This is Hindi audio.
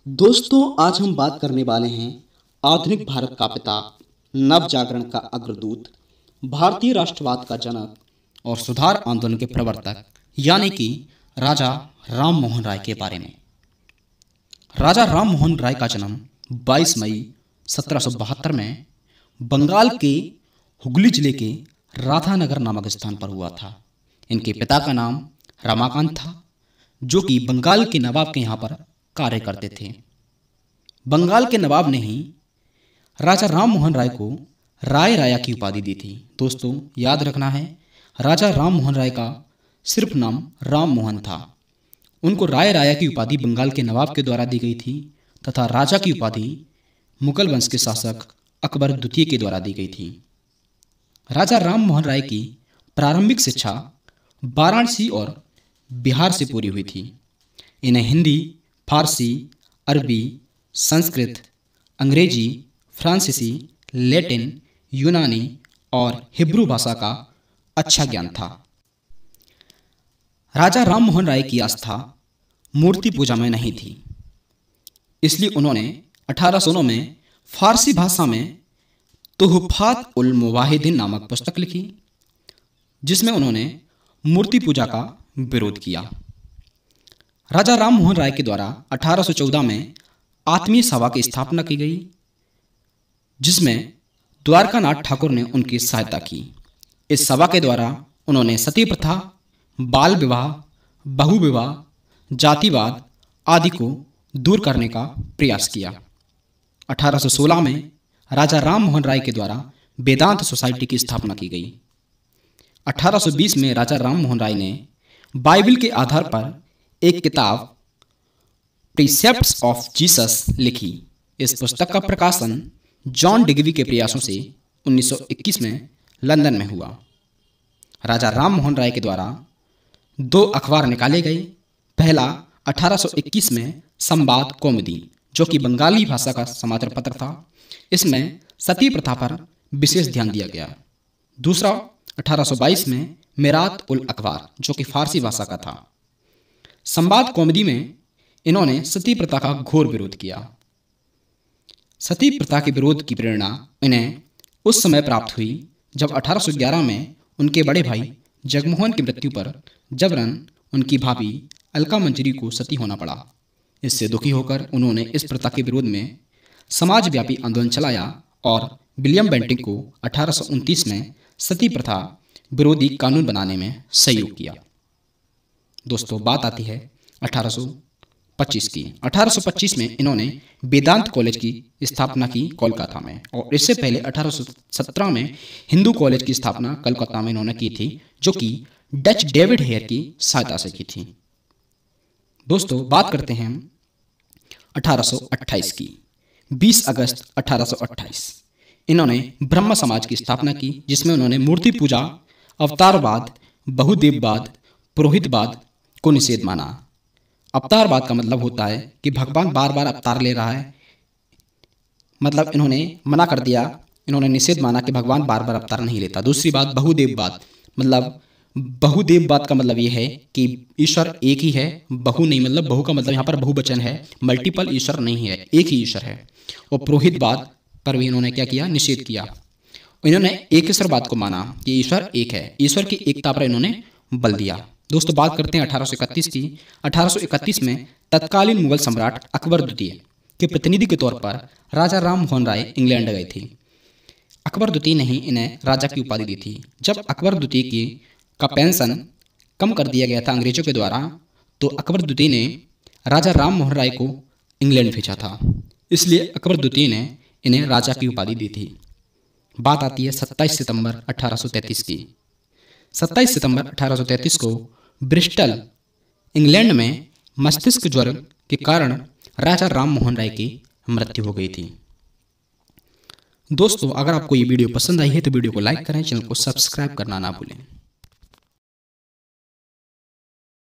दोस्तों, आज हम बात करने वाले हैं आधुनिक भारत का पिता, नव जागरण का अग्रदूत, भारतीय राष्ट्रवाद का जनक और सुधार आंदोलन के प्रवर्तक यानी कि राजा राम मोहन राय के बारे में। राजा राम मोहन राय का जन्म 22 मई 1772 में बंगाल के हुगली जिले के राधानगर नामक स्थान पर हुआ था। इनके पिता का नाम रमाकांत था, जो कि बंगाल के नवाब के यहाँ पर कार्य करते थे। बंगाल के नवाब ने ही राजा राम मोहन राय को राय राया की उपाधि दी थी। दोस्तों, याद रखना है, राजा राम मोहन राय का सिर्फ नाम राम मोहन था। उनको राय राया की उपाधि बंगाल के नवाब के द्वारा दी गई थी तथा राजा की उपाधि मुगल वंश के शासक अकबर द्वितीय के द्वारा दी गई थी। राजा राम मोहन राय की प्रारंभिक शिक्षा वाराणसी और बिहार से पूरी हुई थी। इन्हें हिंदी, फारसी, अरबी, संस्कृत, अंग्रेजी, फ्रांसीसी, लैटिन, यूनानी और हिब्रू भाषा का अच्छा ज्ञान था। राजा राम मोहन राय की आस्था मूर्ति पूजा में नहीं थी, इसलिए उन्होंने 1809 में फारसी भाषा में तुहफात उल मुवाहिदीन नामक पुस्तक लिखी, जिसमें उन्होंने मूर्ति पूजा का विरोध किया। राजा राम मोहन राय के द्वारा 1814 में आत्मीय सभा की स्थापना की गई, जिसमें द्वारकानाथ ठाकुर ने उनकी सहायता की। इस सभा के द्वारा उन्होंने सती प्रथा, बाल विवाह, बहु विवाह, जातिवाद आदि को दूर करने का प्रयास किया। 1816 में राजा राम मोहन राय के द्वारा वेदांत सोसाइटी की स्थापना की गई। 1820 में राजा राम मोहन राय ने बाइबल के आधार पर एक किताब प्रीसेप्ट्स ऑफ जीसस लिखी। इस पुस्तक का प्रकाशन जॉन डिगवी के प्रयासों से 1921 में लंदन में हुआ। राजा राम मोहन राय के द्वारा 2 अखबार निकाले गए। पहला 1821 में संवाद कौमुदी, जो कि बंगाली भाषा का समाचार पत्र था। इसमें सती प्रथा पर विशेष ध्यान दिया गया। दूसरा 1822 में मेरात उल अखबार, जो कि फारसी भाषा का था। संवाद कौमुदी में इन्होंने सती प्रथा का घोर विरोध किया। सती प्रथा के विरोध की प्रेरणा इन्हें उस समय प्राप्त हुई जब 1811 में उनके बड़े भाई जगमोहन की मृत्यु पर जबरन उनकी भाभी अलका मंजरी को सती होना पड़ा। इससे दुखी होकर उन्होंने इस प्रथा के विरोध में समाजव्यापी आंदोलन चलाया और विलियम बेंटिक को 1829 में सती प्रथा विरोधी कानून बनाने में सहयोग किया। दोस्तों, बात आती है 1825 की। 1825 में इन्होंने वेदांत कॉलेज की स्थापना की कोलकाता में, और इससे पहले 1817 में हिंदू कॉलेज की स्थापना कोलकाता में इन्होंने की थी, जो कि डच डेविड हेयर की सहायता से की थी। दोस्तों, बात करते हैं 1828 की। 20 अगस्त 1828 इन्होंने ब्रह्म समाज की स्थापना की, जिसमें उन्होंने मूर्ति पूजा, अवतारवाद, बहुदेववाद, पुरोहितवाद को निषेध माना। अवतारवाद का मतलब होता है कि भगवान बार बार अवतार ले रहा है, मतलब इन्होंने मना कर दिया। इन्होंने निषेध माना कि भगवान बार बार अवतार नहीं लेता। दूसरी बात बहुदेववाद, मतलब बहुदेववाद का मतलब ये है कि ईश्वर एक ही है, बहु नहीं, मतलब बहु का मतलब यहाँ पर बहुवचन है, मल्टीपल ईश्वर नहीं है, एक ही ईश्वर है। और पुरोहितवाद पर भी इन्होंने क्या किया, निषेध किया। इन्होंने एक ईश्वरवाद को माना कि ईश्वर एक है, ईश्वर की एकता पर इन्होंने बल दिया। दोस्तों, बात करते हैं 1831 की। 1831 में तत्कालीन मुगल सम्राट अकबर द्वितीय के प्रतिनिधि के तौर पर राजा राम मोहन राय इंग्लैंड गए थे। अकबर द्वितीय ने ही इन्हें राजा की उपाधि दी थी। जब अकबर द्वितीय की का पेंशन कम कर दिया गया था अंग्रेजों के द्वारा, तो अकबर द्वितीय ने राजा राम मोहन राय को इंग्लैंड भेजा था। इसलिए अकबर द्वितीय ने इन्हें राजा की उपाधि दी थी। बात आती है 27 सितंबर 1833 की। 27 सितंबर 1833 को ब्रिस्टल, इंग्लैंड में मस्तिष्क ज्वर के कारण राजा राम मोहन राय की मृत्यु हो गई थी। दोस्तों, अगर आपको ये वीडियो पसंद आई है तो वीडियो को लाइक करें, चैनल को सब्सक्राइब करना ना भूलें।